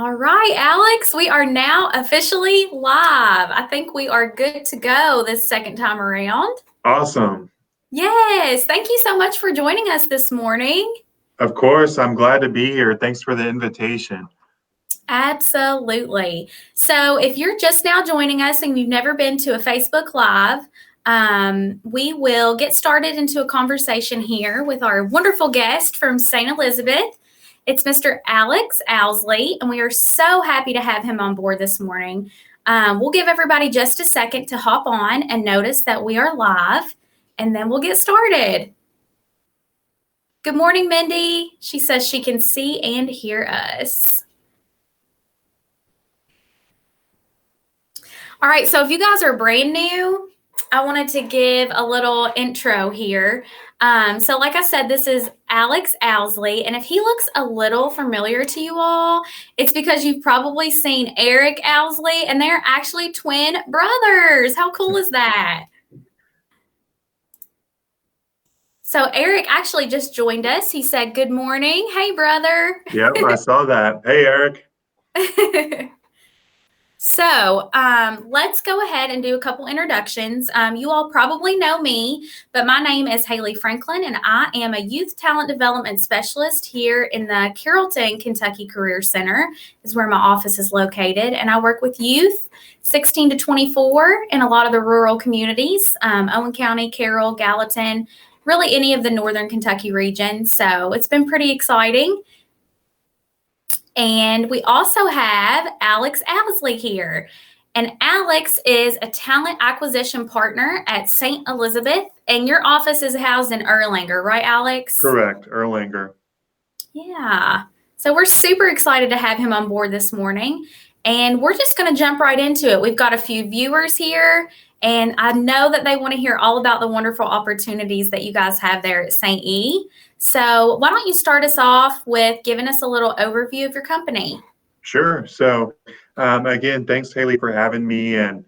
All right, Alex, we are now officially live. I think we are good to go this second time around. Awesome. Yes, thank you so much for joining us this morning. Of course, I'm glad to be here. Thanks for the invitation. Absolutely. So, if you're just now joining us and you've never been to a Facebook Live, we will get started into a conversation here with our wonderful guest from St. Elizabeth. It's Mr. Alex Owsley, and we are so happy to have him on board this morning. We'll give everybody just a second to hop on and notice that we are live, and then we'll get started. Good morning, Mindy. She says she can see and hear us. All right, so if you guys are brand new, I wanted to give a little intro here. So like I said, this is Alex Owsley, and if he looks a little familiar to you all, it's because you've probably seen Eric Owsley, and they're actually twin brothers. How cool is that? So Eric actually just joined us. He said, "Good morning. Hey, brother." Yep, I saw that. Hey, Eric. So let's go ahead and do a couple introductions. You all probably know me, but my name is Haley Franklin, and I am a youth talent development specialist here in the Carrollton, Kentucky Career Center, is where my office is located. And I work with youth 16 to 24 in a lot of the rural communities, Owen County, Carroll, Gallatin, really any of the northern Kentucky region. So it's been pretty exciting. And we also have Alex Owsley here. And Alex is a talent acquisition partner at St. Elizabeth. And your office is housed in Erlanger, right, Alex? Correct, Erlanger. Yeah. So we're super excited to have him on board this morning. And we're just going to jump right into it. We've got a few viewers here, and I know that they want to hear all about the wonderful opportunities that you guys have there at St. E. So why don't you start us off with giving us a little overview of your company? Sure. So, again, thanks, Haley, for having me. And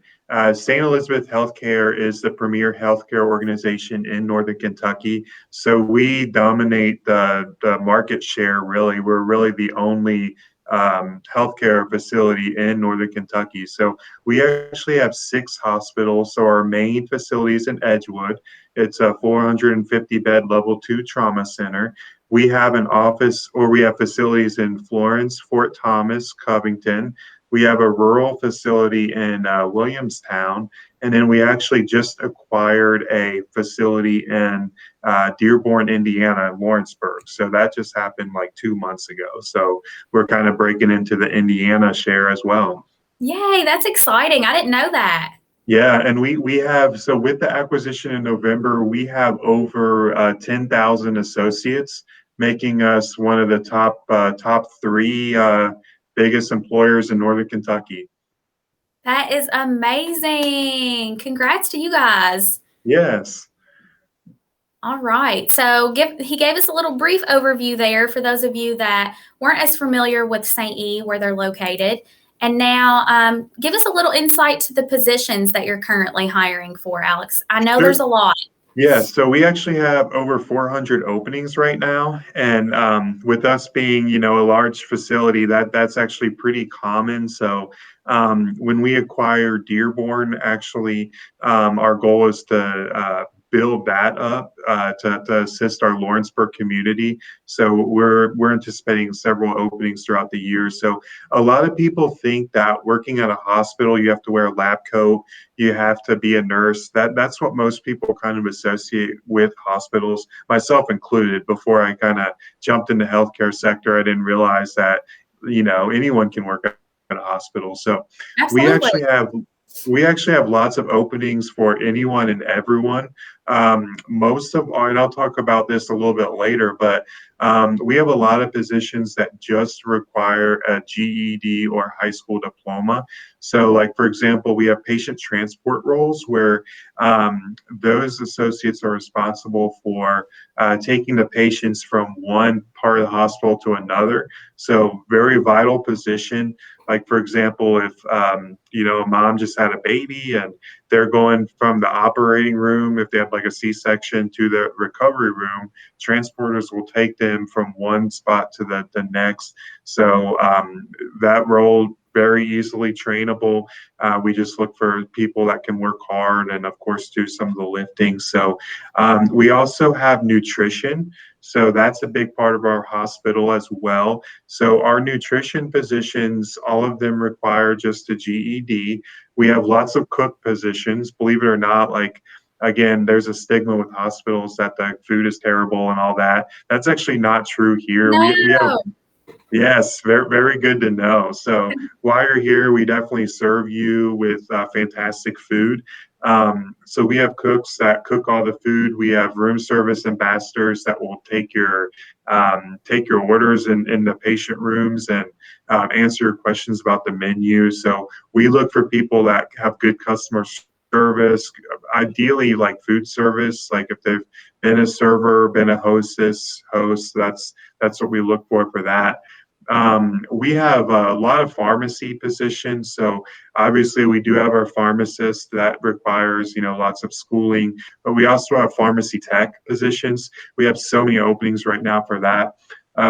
St. Elizabeth Healthcare is the premier healthcare organization in Northern Kentucky. So we dominate the market share, really. We're really the only healthcare facility in Northern Kentucky. So we actually have 6 hospitals. So our main facility is in Edgewood. It's a 450-bed level 2 trauma center. We have an office, or we have facilities in Florence, Fort Thomas, Covington. We have a rural facility in Williamstown. And then we actually just acquired a facility in Dearborn, Indiana, Lawrenceburg. So that just happened like 2 months ago. So we're kind of breaking into the Indiana share as well. Yay, that's exciting. I didn't know that. Yeah, and we have, so with the acquisition in November, we have over 10,000 associates, making us one of the top 3 biggest employers in Northern Kentucky. That is amazing. Congrats to you guys. Yes. All right. So he gave us a little brief overview there for those of you that weren't as familiar with St. E, where they're located. And now give us a little insight to the positions that you're currently hiring for, Alex. I know there's a lot. Yeah, so we actually have over 400 openings right now, and with us being, a large facility, that's actually pretty common. So when we acquire Dearborn, actually, our goal is to build that up to assist our Lawrenceburg community. So we're anticipating several openings throughout the year. So a lot of people think that working at a hospital, you have to wear a lab coat, you have to be a nurse. That's what most people kind of associate with hospitals, myself included. Before I kind of jumped in the healthcare sector, I didn't realize that anyone can work at a hospital. So Absolutely. we actually have lots of openings for anyone and everyone. Most of and I'll talk about this a little bit later, but we have a lot of positions that just require a GED or high school diploma. So, like, for example, we have patient transport roles where those associates are responsible for taking the patients from one part of the hospital to another. So, very vital position. Like, for example, if a mom just had a baby and they're going from the operating room, if they have like a C-section, to the recovery room. Transporters will take them from one spot to the next. So that role very easily trainable. We just look for people that can work hard and, of course, do some of the lifting. So we also have nutrition. So that's a big part of our hospital as well. So our nutrition positions, all of them require just a GED. We have lots of cook positions, believe it or not. Like, again, there's a stigma with hospitals that the food is terrible and all that. That's actually not true here. We have. No. Yes, very, very good to know. So while you're here, we definitely serve you with fantastic food. So we have cooks that cook all the food. We have room service ambassadors that will take your orders in the patient rooms and answer your questions about the menu. So we look for people that have good customer service, ideally like food service, like if they've been a server, been a host. That's what we look for that. We have a lot of pharmacy positions. So obviously we do have our pharmacist that requires, lots of schooling, but we also have pharmacy tech positions. We have so many openings right now for that.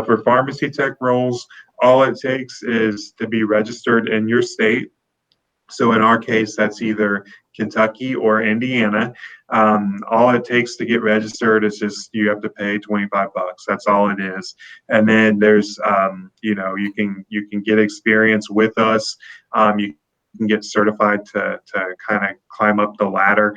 For pharmacy tech roles, all it takes is to be registered in your state. So in our case, that's either Kentucky or Indiana. All it takes to get registered is just you have to pay $25. That's all it is. And then there's, you can get experience with us. You can get certified to kind of climb up the ladder.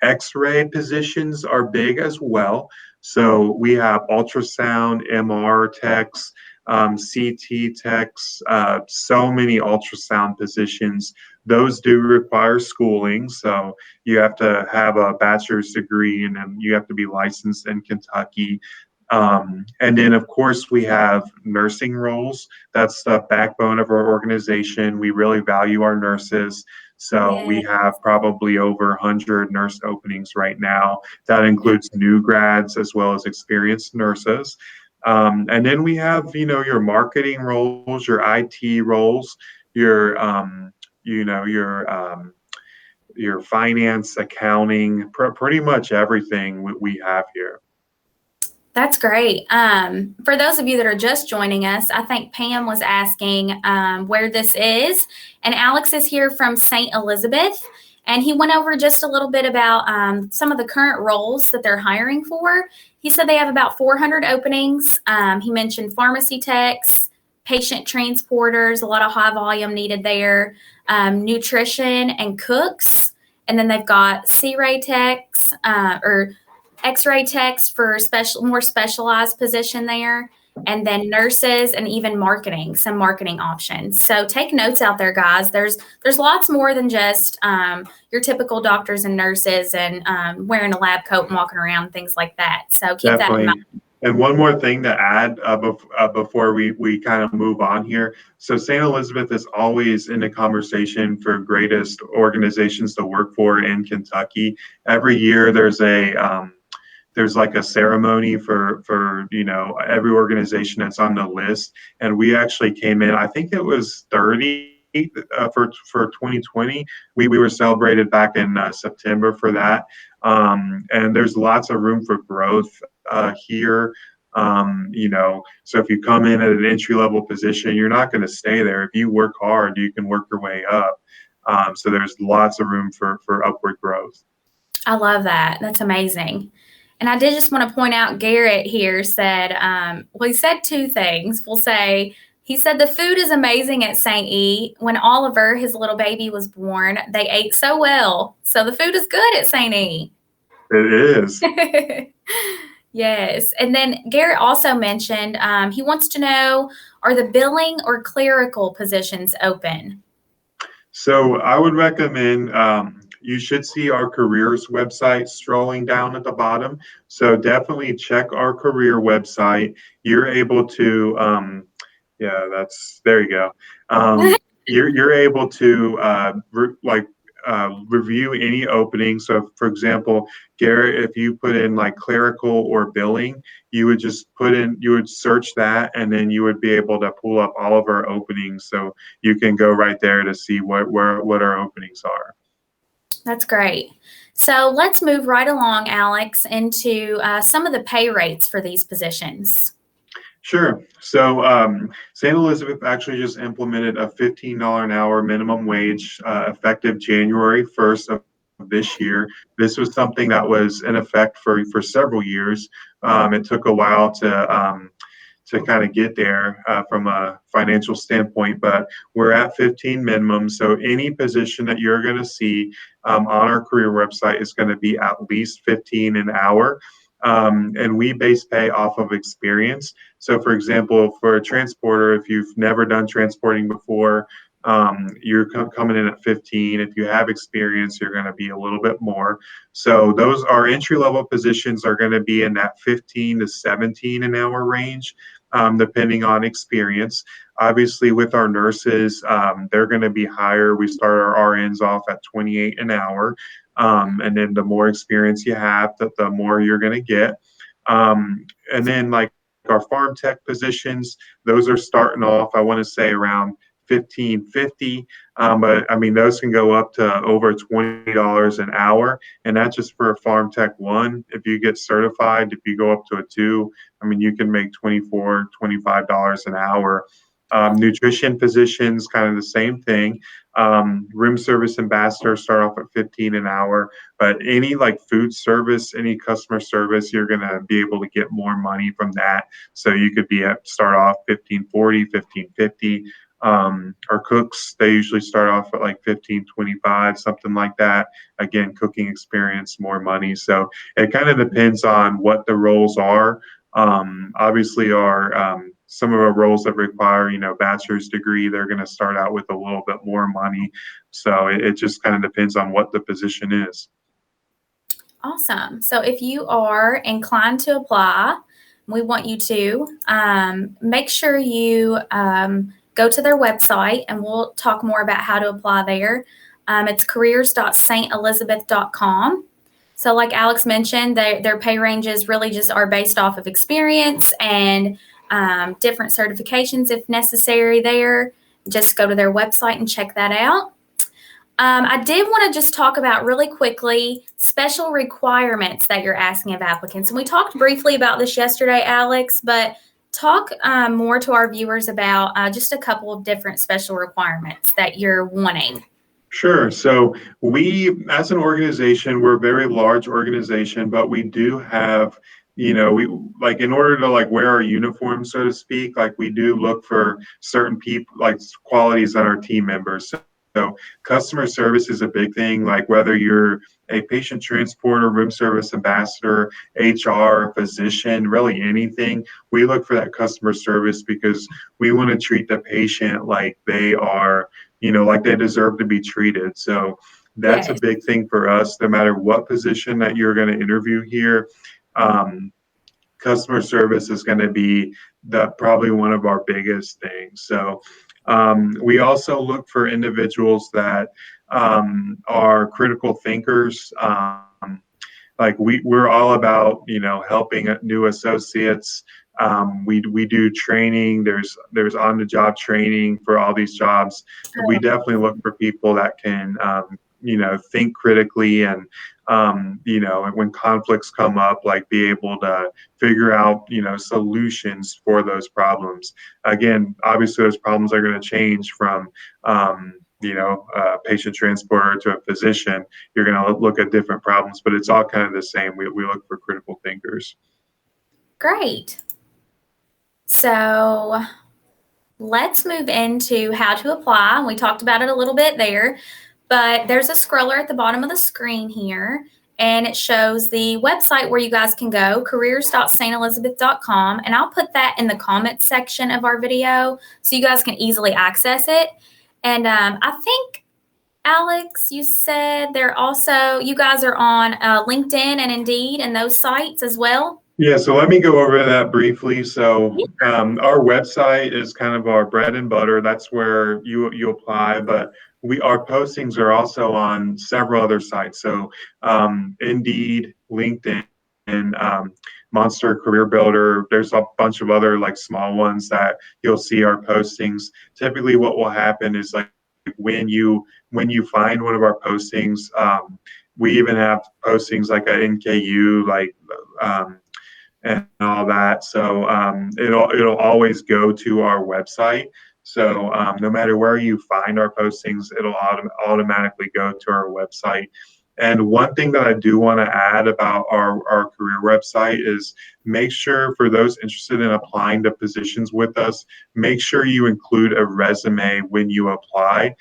X-ray positions are big as well. So we have ultrasound, MR techs, CT techs, so many ultrasound positions. Those do require schooling. So you have to have a bachelor's degree and then you have to be licensed in Kentucky. And then, of course, we have nursing roles. That's the backbone of our organization. We really value our nurses. So Yeah. we have probably over 100 nurse openings right now. That includes new grads as well as experienced nurses. And then we have, your marketing roles, your IT roles, your, your finance, accounting, pretty much everything we have here. That's great. For those of you that are just joining us, I think Pam was asking where this is, and Alex is here from St. Elizabeth, and he went over just a little bit about some of the current roles that they're hiring for. He said they have about 400 openings. He mentioned pharmacy techs, patient transporters, a lot of high volume needed there, nutrition and cooks, and then they've got C-ray techs or X-ray techs for more specialized position there, and then nurses and even marketing, some marketing options. So take notes out there, guys. There's lots more than just your typical doctors and nurses and wearing a lab coat and walking around, things like that. So keep that in Definitely. mind. And one more thing to add before we kind of move on here. So St. Elizabeth is always in the conversation for greatest organizations to work for in Kentucky. Every year there's like a ceremony for every organization that's on the list, and we actually came in. I think it was 30 for 2020. We were celebrated back in September for that, and there's lots of room for growth here. So if you come in at an entry level position, you're not going to stay there. If you work hard, you can work your way up. So there's lots of room for upward growth. I love that. That's amazing. And I did just want to point out Garrett here said, he said two things. He said the food is amazing at St. E. When Oliver, his little baby, was born, they ate so well. So the food is good at St. E. It is. Yes. And then Garrett also mentioned he wants to know, are the billing or clerical positions open? So I would recommend you should see our careers website scrolling down at the bottom. So definitely check our career website. You're able to, there you go. You're able to review any opening. So for example, Garrett, if you put in like clerical or billing, you would search that, and then you would be able to pull up all of our openings. So you can go right there to see what our openings are. That's great. So let's move right along, Alex, into some of the pay rates for these positions. Sure. So St. Elizabeth actually just implemented a $15 an hour minimum wage effective January 1st of this year. This was something that was in effect for several years. It took a while to kind of get there from a financial standpoint, but we're at 15 minimum. So any position that you're going to see on our career website is going to be at least 15 an hour. And we base pay off of experience. So, for example, for a transporter, if you've never done transporting before, you're coming in at 15. If you have experience, you're going to be a little bit more. So, those our entry level positions are going to be in that 15 to 17 an hour range, depending on experience. Obviously, with our nurses, they're going to be higher. We start our RNs off at 28 an hour. And then the more experience you have, the more you're going to get. And then, like our farm tech positions, those are starting off, I want to say, around 15.50. But I mean, those can go up to over $20 an hour. And that's just for a farm tech one. If you get certified, if you go up to a two, I mean, you can make $24, $25 an hour. Nutrition positions, kind of the same thing. Room service ambassadors start off at 15 an hour, but any like food service, any customer service, you're going to be able to get more money from that. So you could be at start off 15.40, 15.50. Our cooks, they usually start off at like 15.25, something like that. Again, cooking experience, more money. So it kind of depends on what the roles are. Obviously, our some of our roles that require, bachelor's degree, they're going to start out with a little bit more money. So it just kind of depends on what the position is. Awesome. So if you are inclined to apply, we want you to make sure you go to their website, and we'll talk more about how to apply there. It's careers.stelizabeth.com. So like Alex mentioned, their pay ranges really just are based off of experience and different certifications if necessary there. Just go to their website and check that out. I did want to just talk about really quickly special requirements that you're asking of applicants. And we talked briefly about this yesterday, Alex, but talk more to our viewers about just a couple of different special requirements that you're wanting. Sure. So we, as an organization, we're a very large organization, but we do have, we like in order to like wear our uniform, so to speak, like we do look for certain people, like qualities on our team members. So customer service is a big thing, like whether you're a patient transporter, room service ambassador, HR, physician, really anything, we look for that customer service because we want to treat the patient like they are, like they deserve to be treated. So that's a Yes. big thing for us, no matter what position that you're going to interview here. Customer service is going to be probably one of our biggest things. So we also look for individuals that are critical thinkers. Like we're all about helping new associates. We do training. There's on the job training for all these jobs. We definitely look for people that can think critically and when conflicts come up, like be able to figure out solutions for those problems. Again, obviously those problems are going to change from a patient transporter to a physician. You're going to look at different problems, but it's all kind of the same. We look for critical thinkers. Great. So let's move into how to apply. We talked about it a little bit there, but there's a scroller at the bottom of the screen here, and it shows the website where you guys can go, careers.stelizabeth.com, and I'll put that in the comments section of our video so you guys can easily access it. And I think, Alex, you said you guys are on LinkedIn and Indeed and those sites as well? Yeah, so let me go over that briefly. So our website is kind of our bread and butter. That's where you apply, but our postings are also on several other sites. So Indeed, LinkedIn, and Monster Career Builder. There's a bunch of other like small ones that you'll see our postings. Typically, what will happen is like when you find one of our postings, we even have postings like a NKU, um, and all that. So it'll always go to our website. So no matter where you find our postings, it'll automatically go to our website. And one thing that I do want to add about our career website is make sure for those interested in applying to positions with us, make sure you include a resume when you apply.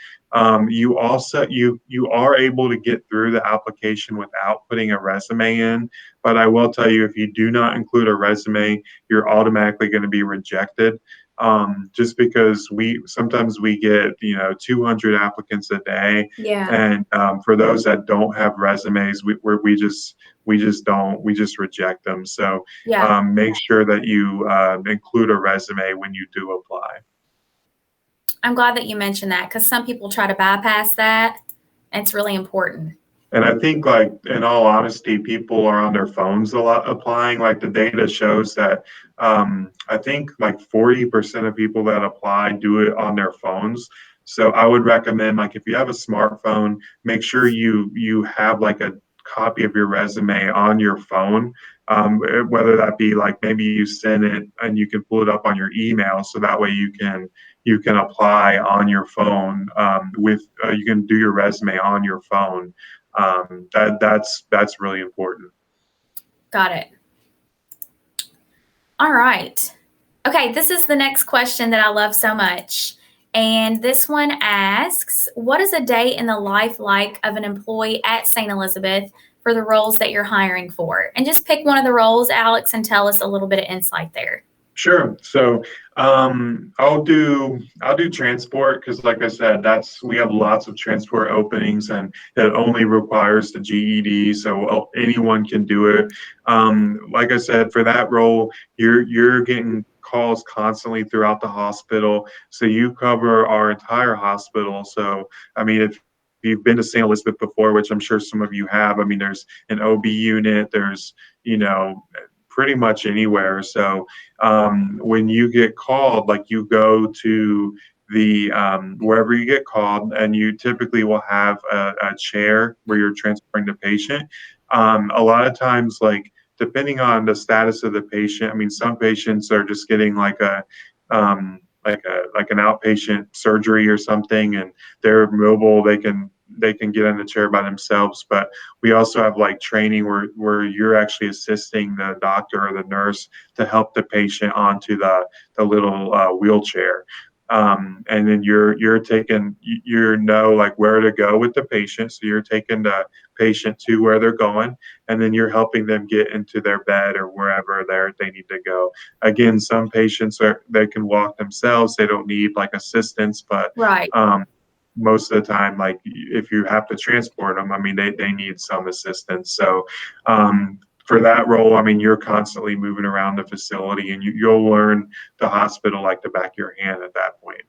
You are able to get through the application without putting a resume in, but I will tell you, if you do not include a resume, you're automatically going to be rejected. Just because we sometimes we get 200 applicants a day, Yeah. and for those that don't have resumes, we just reject them. So Yeah. make sure that you include a resume when you do apply. I'm glad that you mentioned that because some people try to bypass that. And it's really important. And I think, like, in all honesty, people are on their phones a lot applying. Like, the data shows that I think like 40% of people that apply do it on their phones. So I would recommend, like, if you have a smartphone, make sure you have like a copy of your resume on your phone. Whether that be like maybe you send it and you can pull it up on your email, so that way you can apply on your phone with you can do your resume on your phone. That's really important. Got it. All right. Okay, this is the next question that I love so much. And this one asks, what is a day in the life like of an employee at St. Elizabeth for the roles that you're hiring for? And just pick one of the roles, Alex, and tell us a little bit of insight there. Sure. So I'll do transport because, like I said, that's we have lots of transport openings, and it only requires the GED, so anyone can do it. Like I said, for that role, you're getting calls constantly throughout the hospital, so you cover our entire hospital. So I mean, if you've been to St. Elizabeth before, which I'm sure some of you have, I mean, there's an OB unit, there's pretty much anywhere. So when you get called, like you go to the wherever you get called, and you typically will have a chair where you're transporting the patient. A lot of times, like depending on the status of the patient, I mean, some patients are just getting like an outpatient surgery or something, and they're mobile. They can get in the chair by themselves. But we also have like training where you're actually assisting the doctor or the nurse to help the patient onto the little wheelchair. And then you're taking like where to go with the patient. So you're taking the patient to where they're going, and then you're helping them get into their bed or wherever they need to go. Again, some patients they can walk themselves. They don't need like assistance, but Right. most of the time, like if you have to transport them, I mean, they need some assistance. So for that role, I mean, you're constantly moving around the facility, and you'll learn the hospital like the back of your hand at that point.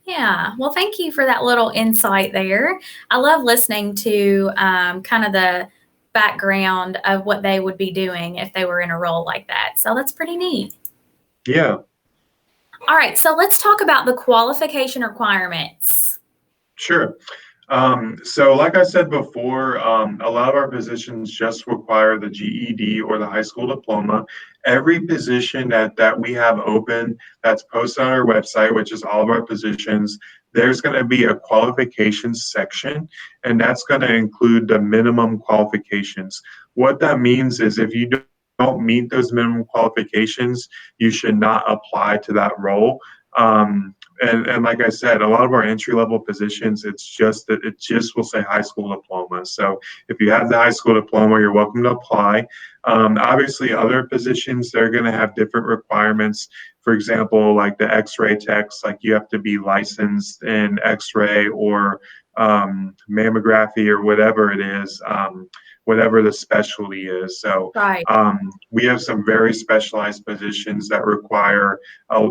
Yeah. Well, thank you for that little insight there. I love listening to kind of the background of what they would be doing if they were in a role like that. So that's pretty neat. Yeah. All right. So let's talk about the qualification requirements. Sure. So like I said before, a lot of our positions just require the GED or the high school diploma. Every position that we have open that's posted on our website, which is all of our positions, there's going to be a qualifications section, and that's going to include the minimum qualifications. What that means is if you don't meet those minimum qualifications, you should not apply to that role. And like I said, a lot of our entry level positions, it just will say high school diploma. So if you have the high school diploma, you're welcome to apply. Obviously, other positions, they're going to have different requirements. For example, like the X-ray techs, like you have to be licensed in X-ray or mammography or whatever it is, whatever the specialty is. So Right. we have some very specialized positions that require a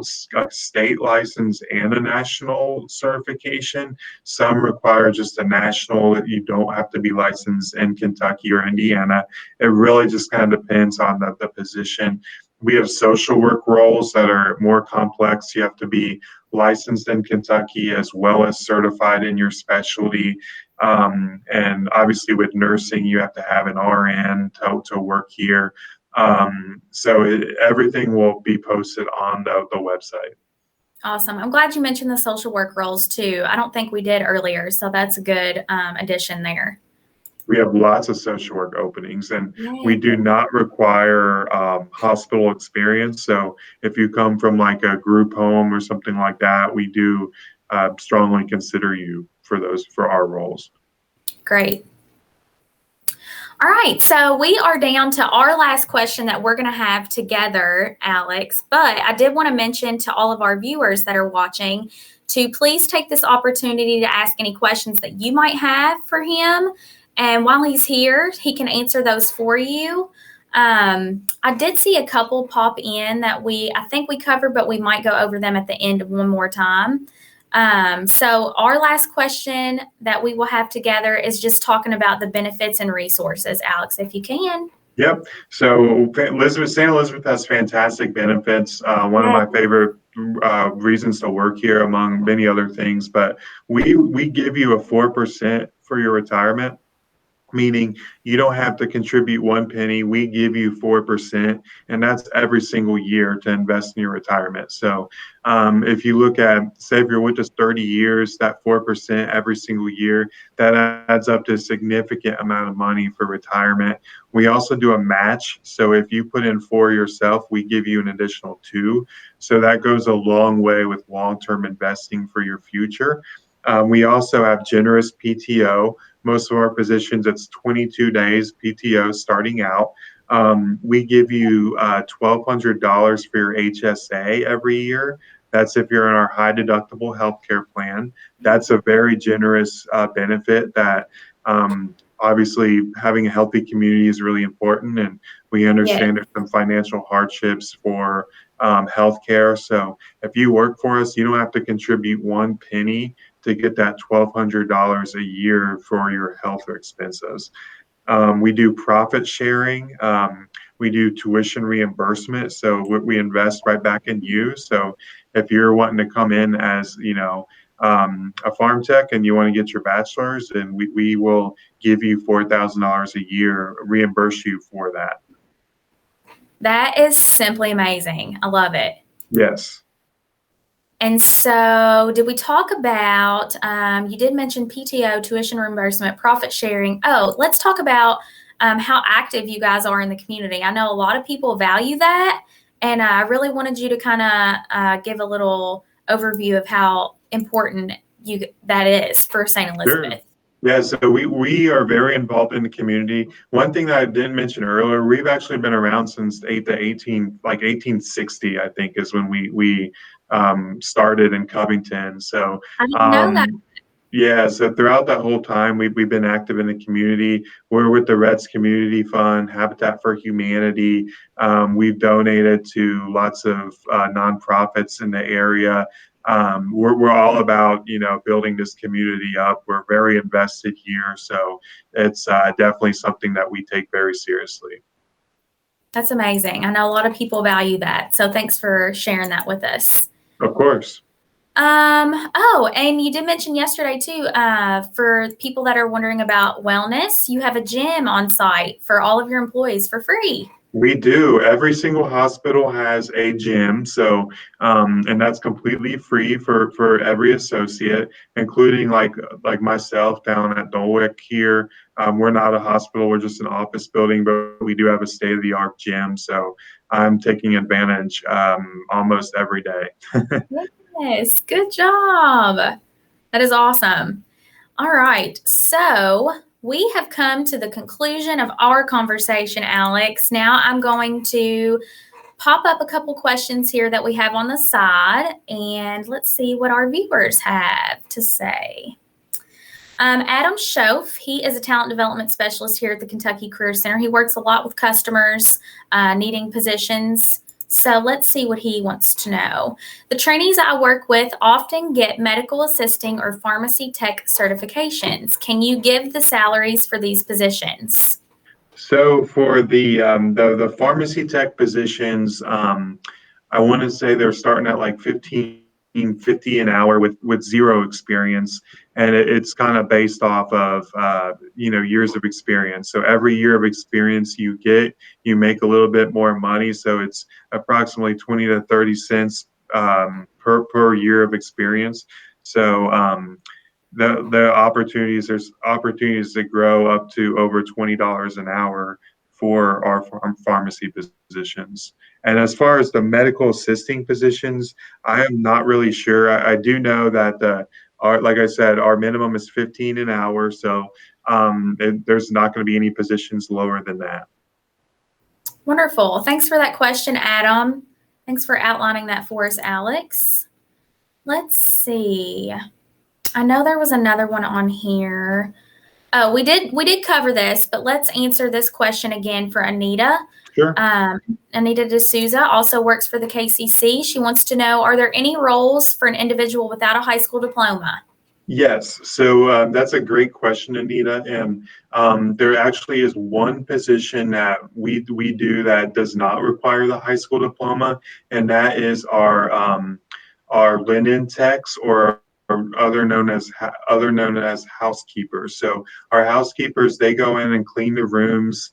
state license and a national certification. Some require just a national, that you don't have to be licensed in Kentucky or Indiana. It really just kind of depends on the position. We have social work roles that are more complex. You have to be licensed in Kentucky as well as certified in your specialty. And obviously, with nursing, you have to have an RN to work here. Everything will be posted on the website. Awesome. I'm glad you mentioned the social work roles too. I don't think we did earlier, so that's a good addition there. We have lots of social work openings, and we Yay. do not require hospital experience. So if you come from like a group home or something like that, we do strongly consider you for our roles. Great. All right, so we are down to our last question that we're going to have together, Alex. But I did want to mention to all of our viewers that are watching to please take this opportunity to ask any questions that you might have for him. And while he's here, he can answer those for you. I did see a couple pop in that I think we covered, but we might go over them at the end one more time. So our last question that we will have together is just talking about the benefits and resources. Alex, if you can. Yep. So St. Elizabeth has fantastic benefits. One of Yeah. my favorite reasons to work here, among many other things. But we give you a 4% for your retirement, meaning you don't have to contribute one penny. We give you 4%, and that's every single year to invest in your retirement. So if you look at, say, if you're with us 30 years, that 4% every single year, that adds up to a significant amount of money for retirement. We also do a match. So if you put in 4 yourself, we give you an additional 2. So that goes a long way with long-term investing for your future. We also have generous PTO. Most of our positions, it's 22 days PTO starting out. We give you $1,200 for your HSA every year. That's if you're in our high deductible healthcare plan. That's a very generous benefit that obviously having a healthy community is really important. And we understand there's some financial hardships for healthcare. So if you work for us, you don't have to contribute one penny to get that $1,200 a year for your health expenses. We do profit sharing. We do tuition reimbursement. So we invest right back in you. So if you're wanting to come in as, a farm tech and you want to get your bachelor's, then we will give you $4,000 a year, reimburse you for that. That is simply amazing. I love it. Yes. And so did we talk about, you did mention PTO, tuition reimbursement, profit sharing. Oh, let's talk about how active you guys are in the community. I know a lot of people value that, and I really wanted you to kind of give a little overview of how important that is for St. Elizabeth. Sure. Yeah, so we are very involved in the community. One thing that I didn't mention earlier, we've actually been around since 1860, I think, is when we started in Covington. So I didn't know that. yeah, so throughout that whole time, we've been active in the community. We're with the Reds Community Fund, Habitat for Humanity. We've donated to lots of nonprofits in the area. We're all about, building this community up. We're very invested here. So it's definitely something that we take very seriously. That's amazing. I know a lot of people value that. So thanks for sharing that with us. Of course. Oh, and you did mention yesterday too, for people that are wondering about wellness, you have a gym on site for all of your employees for free. We do. Every single hospital has a gym, so and that's completely free for every associate, including like myself down at Dulwick here. We're not a hospital; we're just an office building, but we do have a state-of-the-art gym. So I'm taking advantage almost every day. Yes, good job. That is awesome. All right, so we have come to the conclusion of our conversation, Alex. Now I'm going to pop up a couple questions here that we have on the side, and let's see what our viewers have to say. Adam Schoaf, he is a talent development specialist here at the Kentucky Career Center. He works a lot with customers needing positions. So let's see what he wants to know. The trainees I work with often get medical assisting or pharmacy tech certifications. Can you give the salaries for these positions? So for the pharmacy tech positions, I want to say they're starting at like 15.50 an hour with zero experience, and it's kind of based off of years of experience. So every year of experience you get, you make a little bit more money. So it's approximately 20 to 30 cents per year of experience. So the opportunities there's opportunities to grow up to over $20 an hour for our pharmacy positions. And as far as the medical assisting positions, I am not really sure. I do know that like I said, our minimum is 15 an hour, so there's not going to be any positions lower than that. Wonderful. Thanks for that question, Adam. Thanks for outlining that for us, Alex. Let's see. I know there was another one on here. Oh, we did cover this, but let's answer this question again for Anita. Sure. Anita D'Souza also works for the KCC. She wants to know, are there any roles for an individual without a high school diploma? Yes, so that's a great question, Anita. And there actually is one position that we do that does not require the high school diploma, and that is our linen techs, or other known as housekeepers. So our housekeepers, they go in and clean the rooms.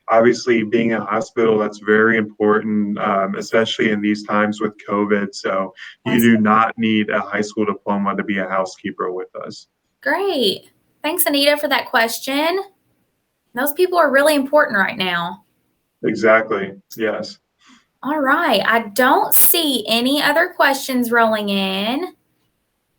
Obviously, being a hospital, that's very important, especially in these times with COVID. So you do not need a high school diploma to be a housekeeper with us. Great. Thanks, Anita, for that question. Those people are really important right now. Exactly. Yes. All right. I don't see any other questions rolling in.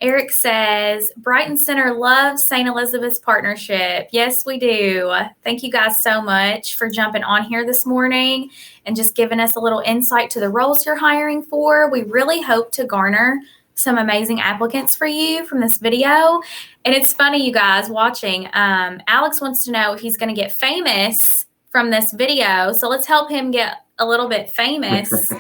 Eric says, Brighton Center loves St. Elizabeth's partnership. Yes, we do. Thank you guys so much for jumping on here this morning and just giving us a little insight to the roles you're hiring for. We really hope to garner some amazing applicants for you from this video. And it's funny, you guys watching. Alex wants to know if he's going to get famous from this video. So let's help him get a little bit famous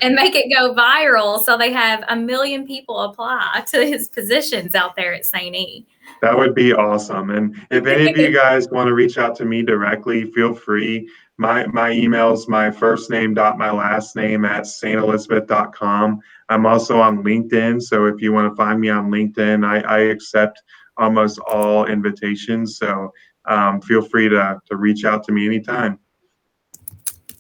and make it go viral so they have 1 million people apply to his positions out there at St. E. That would be awesome. And if any of you guys want to reach out to me directly, feel free. My email is my first name dot my last name at stelizabeth.com. I'm also on LinkedIn. So if you want to find me on LinkedIn, I accept almost all invitations. So feel free to reach out to me anytime.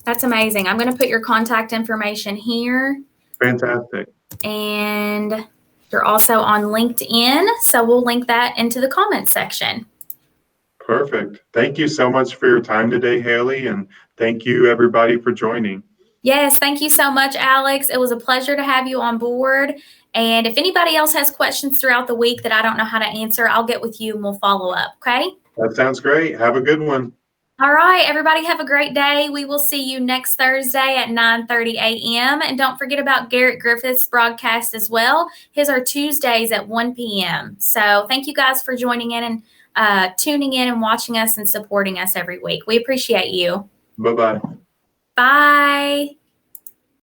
That's amazing. I'm going to put your contact information here. Fantastic. And you're also on LinkedIn. So we'll link that into the comments section. Perfect. Thank you so much for your time today, Haley. And thank you, everybody, for joining. Yes, thank you so much, Alex. It was a pleasure to have you on board. And if anybody else has questions throughout the week that I don't know how to answer, I'll get with you and we'll follow up, okay? That sounds great. Have a good one. All right, everybody have a great day. We will see you next Thursday at 9:30 a.m. And don't forget about Garrett Griffith's broadcast as well. His are Tuesdays at 1 p.m. So thank you guys for joining in and tuning in and watching us and supporting us every week. We appreciate you. Bye-bye. Bye.